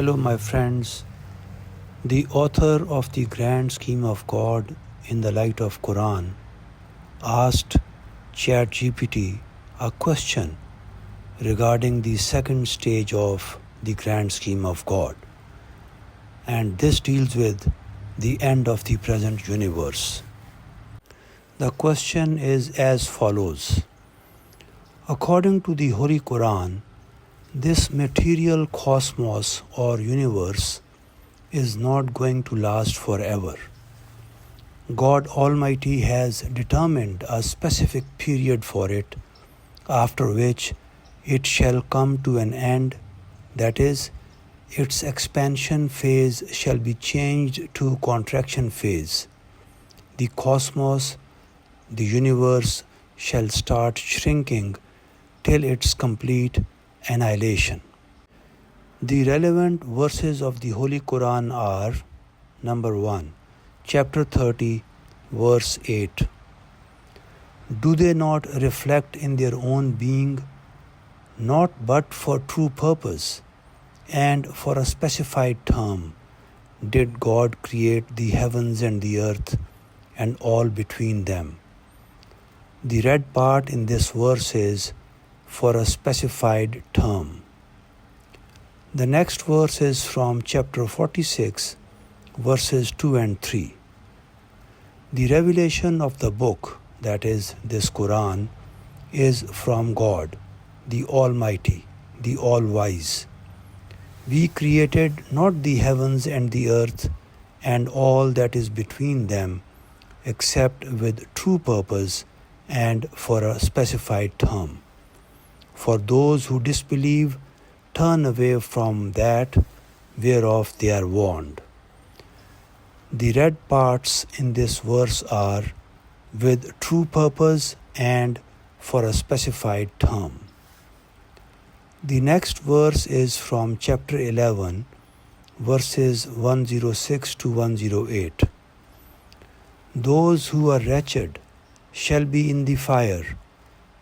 Hello, my friends. The author of the grand scheme of God in the light of Quran asked ChatGPT a question regarding the second stage of the grand scheme of God, and this deals with the end of the present universe. The question is as follows. According to the Holy Quran, this material cosmos or universe is not going to last forever. God Almighty has determined a specific period for it, after which it shall come to an end, that is, its expansion phase shall be changed to contraction phase. The cosmos, the universe, shall start shrinking till its complete annihilation. The relevant verses of the Holy Quran are: number 1, chapter 30, verse 8. Do they not reflect in their own being, not but for true purpose, and for a specified term, did God create the heavens and the earth and all between them? The red part in this verse is for a specified term. The next verse is from chapter 46, verses 2 and 3. The revelation of the book, that is, this Quran, is from God, the Almighty, the All-Wise. We created not the heavens and the earth and all that is between them, except with true purpose and for a specified term. For those who disbelieve, turn away from that whereof they are warned. The red parts in this verse are with true purpose and for a specified term. The next verse is from chapter 11, verses 106 to 108. Those who are wretched shall be in the fire.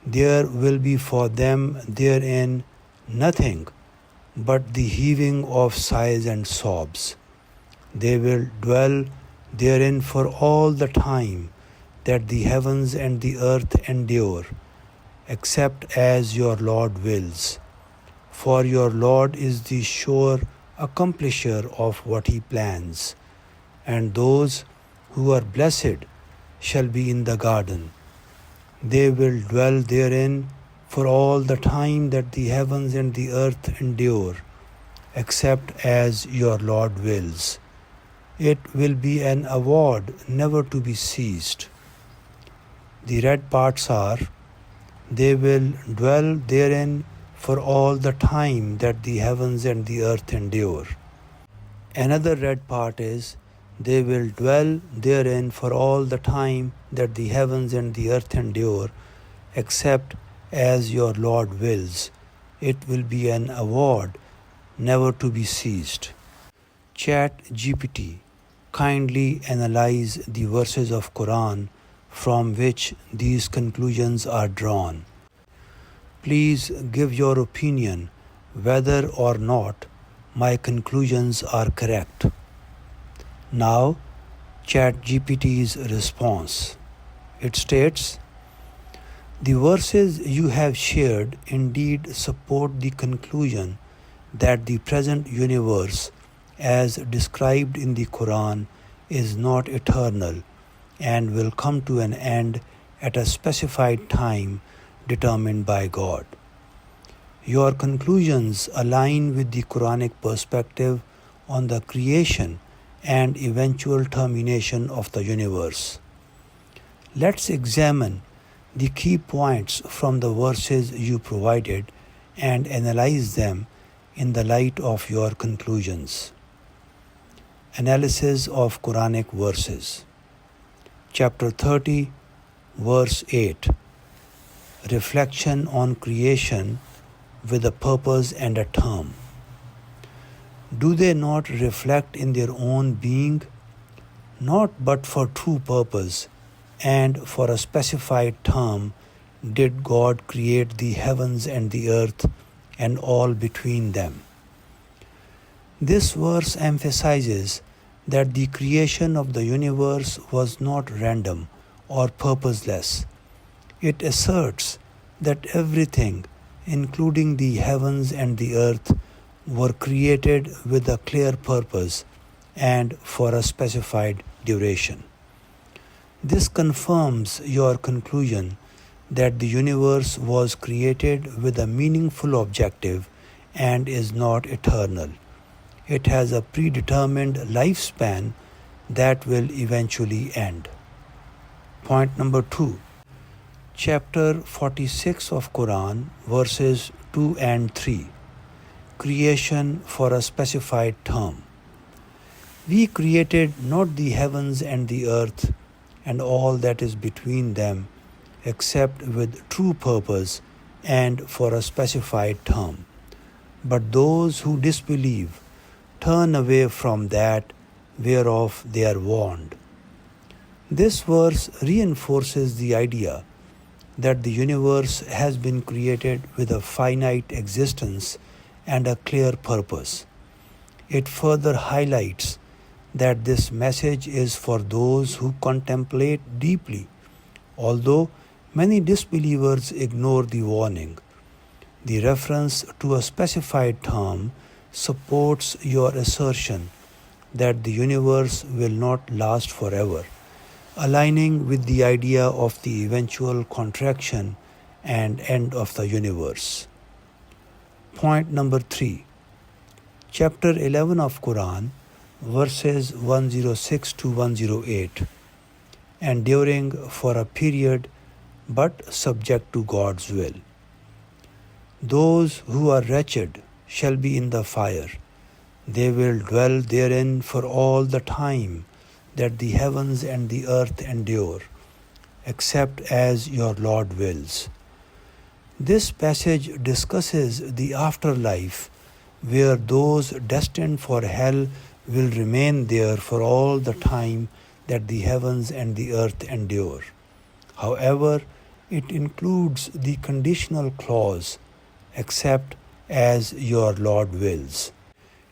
There will be for them therein nothing but the heaving of sighs and sobs. They will dwell therein for all the time that the heavens and the earth endure, except as your Lord wills. For your Lord is the sure accomplisher of what he plans, and those who are blessed shall be in the garden. They will dwell therein for all the time that the heavens and the earth endure, except as your Lord wills. It will be an award never to be ceased. The red parts are, they will dwell therein for all the time that the heavens and the earth endure. Another red part is, they will dwell therein for all the time that the heavens and the earth endure, except as your Lord wills. It will be an award never to be ceased. ChatGPT, kindly analyze the verses of Quran from which these conclusions are drawn. Please give your opinion whether or not my conclusions are correct. Now, ChatGPT's response. It states, the verses you have shared indeed support the conclusion that the present universe, as described in the Quran, is not eternal and will come to an end at a specified time determined by God. Your conclusions align with the Quranic perspective on the creation and eventual termination of the universe. Let's examine the key points from the verses you provided and analyze them in the light of your conclusions. Analysis of Quranic verses. Chapter 30, verse 8. Reflection on creation with a purpose and a term. Do they not reflect in their own being, not but for true purpose, and for a specified term did God create the heavens and the earth and all between them? This verse emphasizes that the creation of the universe was not random or purposeless. It asserts that everything, including the heavens and the earth, were created with a clear purpose and for a specified duration. This confirms your conclusion that the universe was created with a meaningful objective and is not eternal. It has a predetermined lifespan that will eventually end. Point number 2. Chapter 46 of Quran, verses 2 and 3. Creation for a specified term. We created not the heavens and the earth and all that is between them, except with true purpose and for a specified term. But those who disbelieve turn away from that whereof they are warned. This verse reinforces the idea that the universe has been created with a finite existence and a clear purpose. It further highlights that this message is for those who contemplate deeply, although many disbelievers ignore the warning. The reference to a specified term supports your assertion that the universe will not last forever, aligning with the idea of the eventual contraction and end of the universe. Point number 3. Chapter 11 of Quran, verses 106 to 108. Enduring for a period but subject to God's will. Those who are wretched shall be in the fire. They will dwell therein for all the time that the heavens and the earth endure, except as your Lord wills. This passage discusses the afterlife, where those destined for hell will remain there for all the time that the heavens and the earth endure. However, it includes the conditional clause, except as your Lord wills,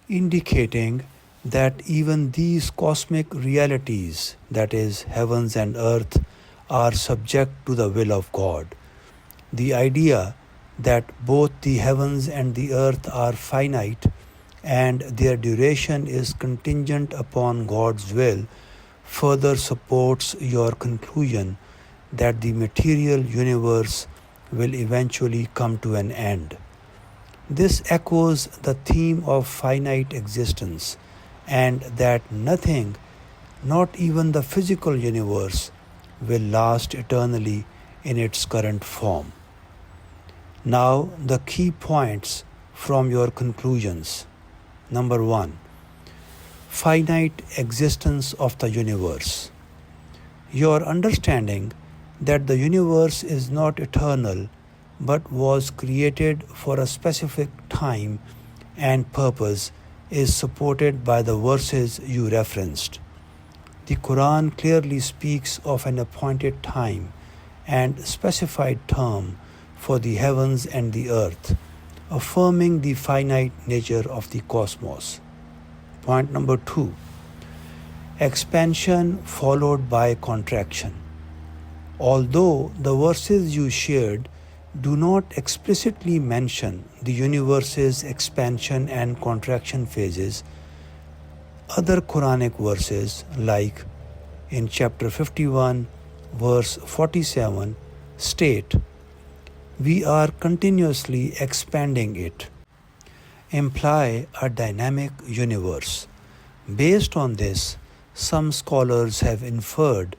indicating that even these cosmic realities, that is, heavens and earth, are subject to the will of God. The idea that both the heavens and the earth are finite and their duration is contingent upon God's will further supports your conclusion that the material universe will eventually come to an end. This echoes the theme of finite existence, and that nothing, not even the physical universe, will last eternally in its current form. Now, the key points from your conclusions. Number 1. Finite existence of the universe. Your understanding that the universe is not eternal but was created for a specific time and purpose is supported by the verses you referenced. The Quran clearly speaks of an appointed time and specified term for the heavens and the earth, affirming the finite nature of the cosmos. Point number 2. Expansion followed by contraction. Although the verses you shared do not explicitly mention the universe's expansion and contraction phases, other Quranic verses, like in chapter 51, verse 47, state, "We are continuously expanding it," imply a dynamic universe. Based on this, some scholars have inferred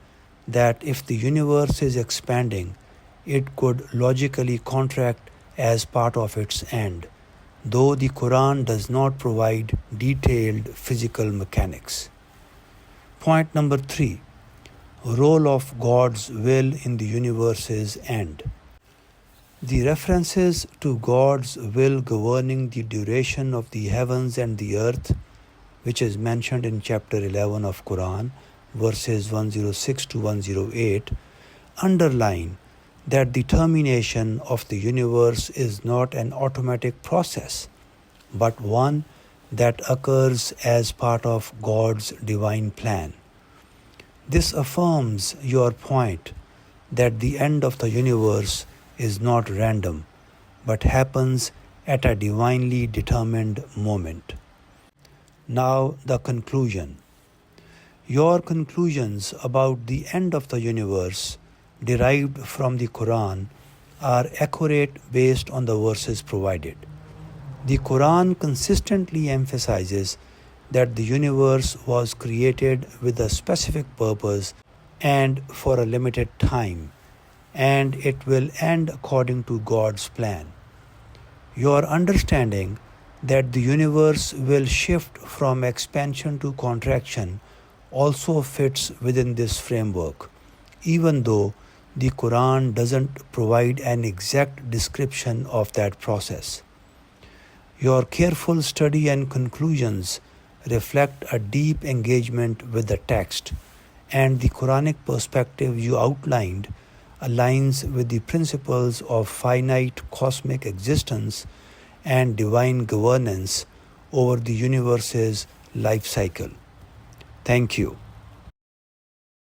that if the universe is expanding, it could logically contract as part of its end, though the Quran does not provide detailed physical mechanics. Point number 3. Role of God's will in the universe's end. The references to God's will governing the duration of the heavens and the earth, which is mentioned in chapter 11 of Quran, verses 106 to 108, underline that the termination of the universe is not an automatic process, but one that occurs as part of God's divine plan. This affirms your point that the end of the universe is not random, but happens at a divinely determined moment. Now, the conclusion. Your conclusions about the end of the universe, derived from the Quran, are accurate based on the verses provided. The Quran consistently emphasizes that the universe was created with a specific purpose and for a limited time, and it will end according to God's plan. Your understanding that the universe will shift from expansion to contraction also fits within this framework, even though the Quran doesn't provide an exact description of that process. Your careful study and conclusions reflect a deep engagement with the text, and the Quranic perspective you outlined aligns with the principles of finite cosmic existence and divine governance over the universe's life cycle. Thank you.